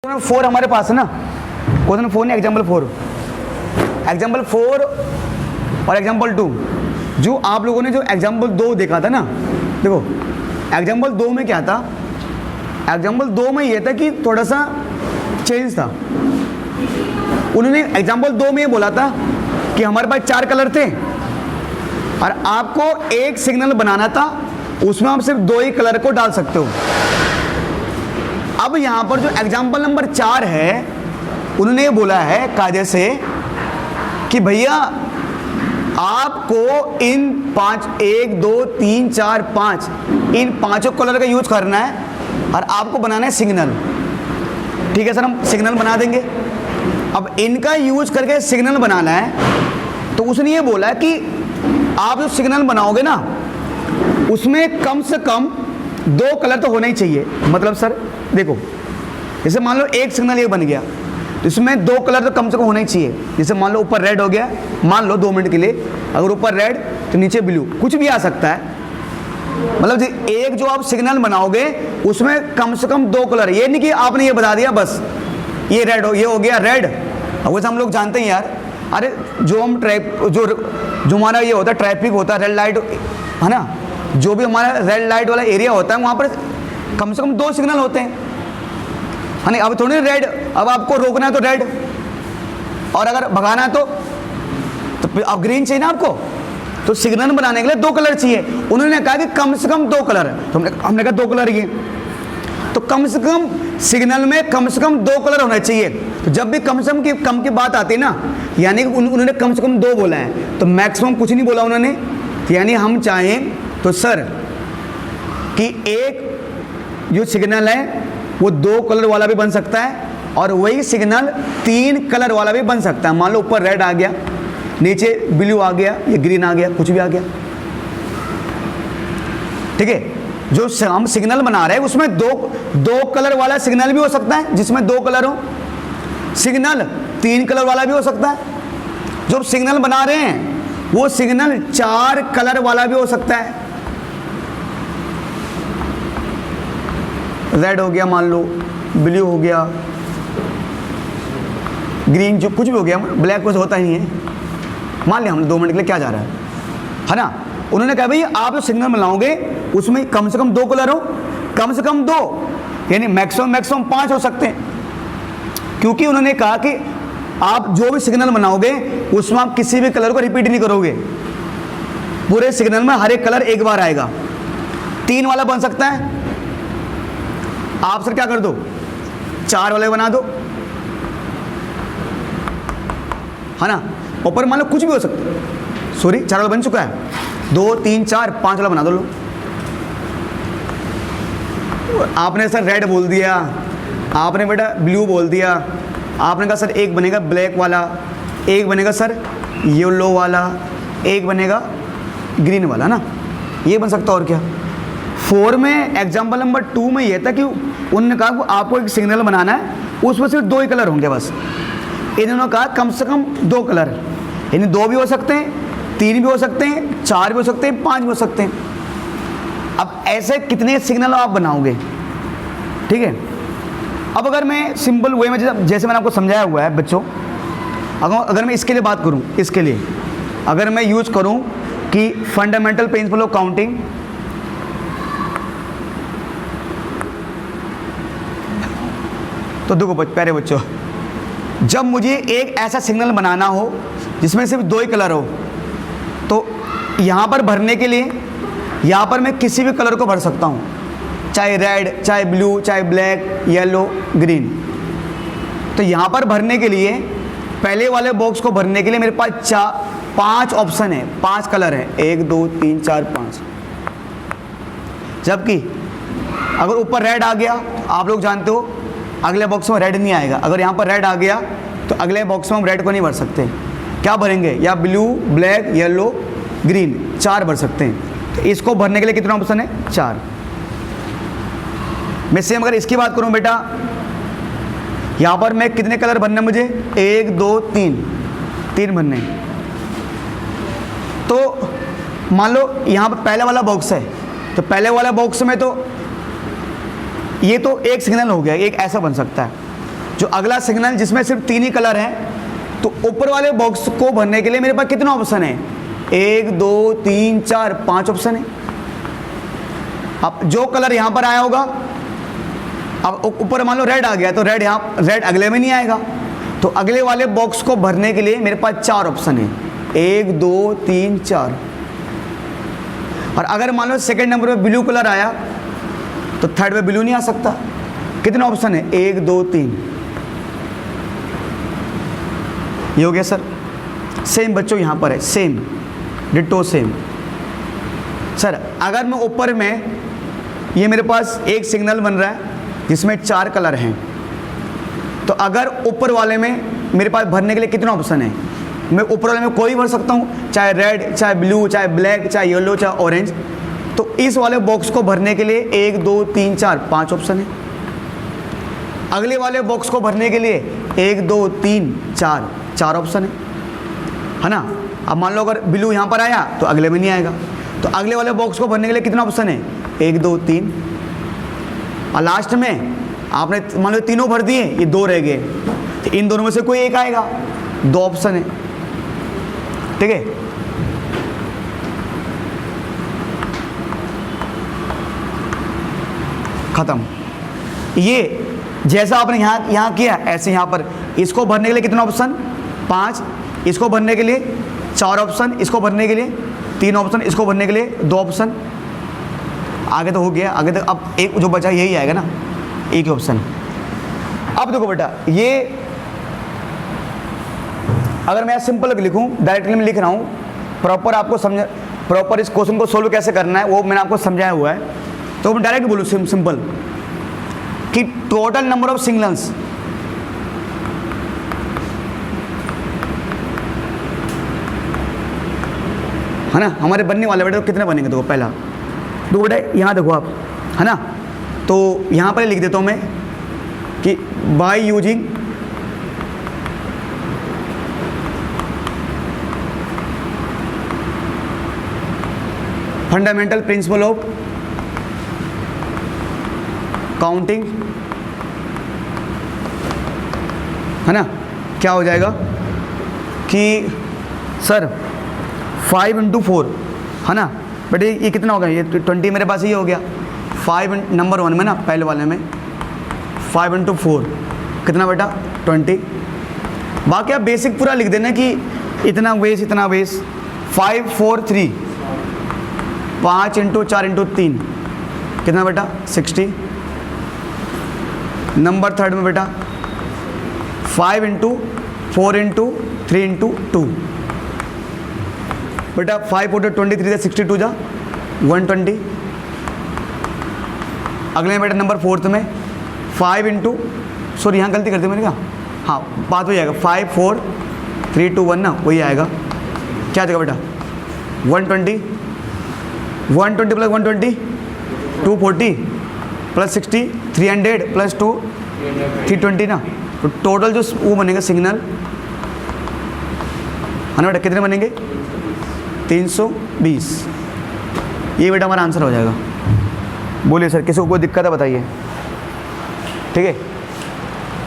4 हमारे पास है ना, क्वेश्चन 4 नहीं, एग्जाम्पल 4 और एग्जाम्पल 2। जो आप लोगों ने जो एग्जाम्पल 2 देखा था ना, देखो एग्जाम्पल 2 में क्या था, एग्जाम्पल 2 में ये था कि थोड़ा सा चेंज था। उन्होंने एग्जाम्पल 2 में ये बोला था कि हमारे पास 4 कलर थे और आपको एक सिग्नल बनाना था, उसमें आप सिर्फ 2 ही कलर को डाल सकते हो। अब यहाँ पर जो एग्जाम्पल नंबर 4 है, उन्होंने ये बोला है कायदे से कि भैया आपको इन 5 1 2 3 4 5 इन 5 कलर का यूज करना है और आपको बनाना है सिग्नल। ठीक है सर, हम सिग्नल बना देंगे। अब इनका यूज करके सिग्नल बनाना है, तो उसने ये बोला कि आप जो सिग्नल बनाओगे ना, उसमें कम से कम 2 कलर तो होना ही चाहिए। मतलब सर देखो, जैसे मान लो एक सिग्नल ये बन गया, तो इसमें 2 कलर तो कम से कम होना ही चाहिए। जैसे मान लो ऊपर रेड हो गया, मान लो 2 मिनट के लिए, अगर ऊपर रेड तो नीचे ब्लू, कुछ भी आ सकता है। मतलब एक जो आप सिग्नल बनाओगे उसमें कम से कम 2 कलर। ये नहीं कि आपने ये बता दिया बस ये रेड हो, ये हो गया रेड। अब वैसे हम लोग जानते हैं यार, अरे जो हम जो हमारा ये होता है ट्रैफिक होता है, रेड लाइट है ना, जो भी हमारा रेड लाइट वाला एरिया होता है वहाँ पर कम से कम 2 सिग्नल होते हैं, है ना। अब थोड़ी रेड, अब आपको रोकना है तो रेड, और अगर भगाना है तो अब ग्रीन चाहिए ना आपको। तो सिग्नल बनाने के लिए 2 कलर चाहिए। उन्होंने कहा कि कम से कम 2 कलर है, तो हमने कहा 2 कलर ये, तो कम से कम सिग्नल में कम से कम 2 कलर होना चाहिए। तो जब भी कम से कम की बात आती है ना, यानी कि उन्होंने कम से कम 2 बोला है, तो मैक्सिमम कुछ नहीं बोला उन्होंने। यानी हम चाहें तो सर कि एक जो सिग्नल है वो 2 कलर वाला भी बन सकता है, और वही सिग्नल 3 कलर वाला भी बन सकता है। मान लो ऊपर रेड आ गया, नीचे ब्लू आ गया या ग्रीन आ गया, कुछ भी आ गया। ठीक है, जो हम सिग्नल बना रहे हैं उसमें 2 कलर वाला सिग्नल भी हो सकता है, जिसमें 2 कलर हो। सिग्नल 3 कलर वाला भी हो सकता है। जो सिग्नल बना रहे हैं वो सिग्नल 4 कलर वाला भी हो सकता है। रेड हो गया, मान लो ब्लू हो गया, ग्रीन, जो कुछ भी हो गया, ब्लैक कुछ होता ही नहीं है। मान लिया हमने 2 मिनट के लिए, क्या जा रहा है ना। उन्होंने कहा भाई आप जो सिग्नल बनाओगे उसमें कम से कम 2 कलर हो, कम से कम 2, यानी मैक्सिमम 5 हो सकते हैं। क्योंकि उन्होंने कहा कि आप जो भी सिग्नल बनाओगे उसमें आप किसी भी कलर को रिपीट नहीं करोगे, पूरे सिग्नल में हर एक कलर एक बार आएगा। 3 वाला बन सकता है, आप सर क्या कर दो 4 वाले बना दो, है ना। ऊपर मान लो कुछ भी हो सकता है, सॉरी 4 वाला बन चुका है, 2 3 4 5 वाला बना दो लो। आपने सर रेड बोल दिया, आपने बेटा ब्लू बोल दिया, आपने कहा सर एक बनेगा ब्लैक वाला, एक बनेगा सर येलो वाला, एक बनेगा ग्रीन वाला ना, ये बन सकता। और क्या 4 में एग्जाम्पल नंबर 2 में ये था कि उन्होंने कहा कि आपको एक सिग्नल बनाना है, उसमें सिर्फ 2 ही कलर होंगे बस। इन्होंने कहा कम से कम 2 कलर, यानी 2 भी हो सकते हैं, 3 भी हो सकते हैं, 4 भी हो सकते हैं, 5 भी हो सकते हैं। अब ऐसे कितने सिग्नल आप बनाओगे, ठीक है। अब अगर मैं सिंपल वे में जैसे मैंने आपको समझाया हुआ है बच्चों, अगर मैं इसके लिए बात करूं, इसके लिए अगर मैं यूज करूं कि फंडामेंटल प्रिंसिपल ऑफ काउंटिंग, तो देखो प्यारे बच्चों, जब मुझे एक ऐसा सिग्नल बनाना हो जिसमें सिर्फ 2 ही कलर हो, तो यहाँ पर भरने के लिए यहाँ पर मैं किसी भी कलर को भर सकता हूँ, चाहे रेड, चाहे ब्लू, चाहे ब्लैक, येलो, ग्रीन। तो यहाँ पर भरने के लिए, पहले वाले बॉक्स को भरने के लिए मेरे पास 5 ऑप्शन है, 5 कलर है, 1 2 3 4 5। जबकि अगर ऊपर रेड आ गया, आप लोग जानते हो अगले बॉक्स में रेड नहीं आएगा। अगर यहाँ पर रेड आ गया तो अगले बॉक्स में हम रेड को नहीं भर सकते, क्या भरेंगे, या ब्लू, ब्लैक, येलो, ग्रीन, 4 भर सकते हैं। तो इसको भरने के लिए कितना ऑप्शन है, 4। मैं सेम अगर इसकी बात करूं बेटा, यहाँ पर मैं कितने कलर भरने, मुझे 1 2 3 भरने। तो मान लो यहाँ पर पहले वाला बॉक्स है, तो पहले वाला बॉक्स में तो ये तो एक सिग्नल हो गया, एक ऐसा बन सकता है। जो अगला सिग्नल जिसमें सिर्फ 3 ही कलर हैं, तो ऊपर वाले बॉक्स को भरने के लिए मेरे पास कितने ऑप्शन है? 1 2 3 4 5 ऑप्शन है। अब जो कलर यहां पर आया होगा, अब ऊपर मान लो रेड आ गया, तो रेड अगले में नहीं आएगा। तो अगले वाले बॉक्स को भरने के लिए मेरे पास 4 ऑप्शन है, 1 2 3 4। और अगर मान लो सेकंड नंबर पे ब्लू कलर आया, तो थर्ड पे ब्लू नहीं आ सकता। कितने ऑप्शन है? 1 2 3। ये हो गया सर। सेम बच्चों यहां पर है, सेम डिट्टो सेम। सर अगर मैं ऊपर में, ये मेरे पास एक सिग्नल बन रहा है जिसमें 4 कलर हैं, तो अगर ऊपर वाले में मेरे पास भरने के लिए कितने ऑप्शन है? मैं ऊपर वाले में कोई भर सकता हूँ, चाहे रेड, चाहे ब्लू, चाहे ब्लैक, चाहे येलो, चाहे ऑरेंज। तो इस वाले बॉक्स को भरने के लिए 1 2 3 4 5 ऑप्शन है। अगले वाले बॉक्स को भरने के लिए 1 2 3 4 ऑप्शन है ना। अब मान लो अगर ब्लू यहाँ पर आया तो अगले में नहीं आएगा। तो अगले वाले बॉक्स को भरने के लिए कितना ऑप्शन है? 1 2 3। और लास्ट में आपने मान लो तीनों भर दिए, ये 2 रह गए, तो इन दोनों में से कोई एक आएगा। 2 ऑप्शन है, ठीक है। खत्म। ये जैसा आपने यहाँ किया, ऐसे यहाँ पर इसको भरने के लिए कितना ऑप्शन? 5। इसको भरने के लिए 4 ऑप्शन, इसको भरने के लिए 3 ऑप्शन, इसको भरने के लिए 2 ऑप्शन। आगे तो हो गया, आगे तो अब एक जो बचा यही आएगा ना, एक ही ऑप्शन। अब देखो बेटा, ये अगर मैं सिंपल लिखूं, डायरेक्टली मैं लिख रहा हूं, प्रॉपर आपको समझ, प्रॉपर इस क्वेश्चन को सोल्व कैसे करना है वो मैंने आपको समझाया हुआ है। तो मैं डायरेक्ट बोलूँ सिंपल कि टोटल नंबर ऑफ सिग्नल्स है ना हमारे बनने वाले बेटे, तो कितने बनेंगे? देखो पहला दो बेटे यहाँ देखो आप, है ना। तो यहाँ पर लिख देता हूँ मैं कि by using fundamental principle of counting, है ना, क्या हो जाएगा कि सर 5 × 4, है ना बेटे, ये कितना होगा? ये 20 मेरे पास ये हो गया। 5 नंबर 1 में ना, पहले वाले में 5 × 4 कितना बेटा? 20। बाकी आप बेसिक पूरा लिख देना कि इतना बेस, इतना बेस। 5 4 3, 5 × 4 × 3 कितना बेटा? 60। नंबर थर्ड में बेटा 5 × 4 × 3 × 2 बेटा 5 × 23 जा 62 जा 120। अगले में बेटा नंबर फोर्थ में 5 × सॉरी यहाँ गलती करते मैंने कहा, हाँ बात हो जाएगा 5 4 3 2 1 ना, वही आएगा। क्या देगा बेटा? 120 प्लस 120 240 प्लस 60 300 प्लस 2 320 ना। तो टोटल जो वो बनेगा सिग्नल, है ना बेटा, कितने बनेंगे? 320। ये बेटा हमारा आंसर हो जाएगा। बोलिए सर, किसी को कोई दिक्कत है बताइए, ठीक है।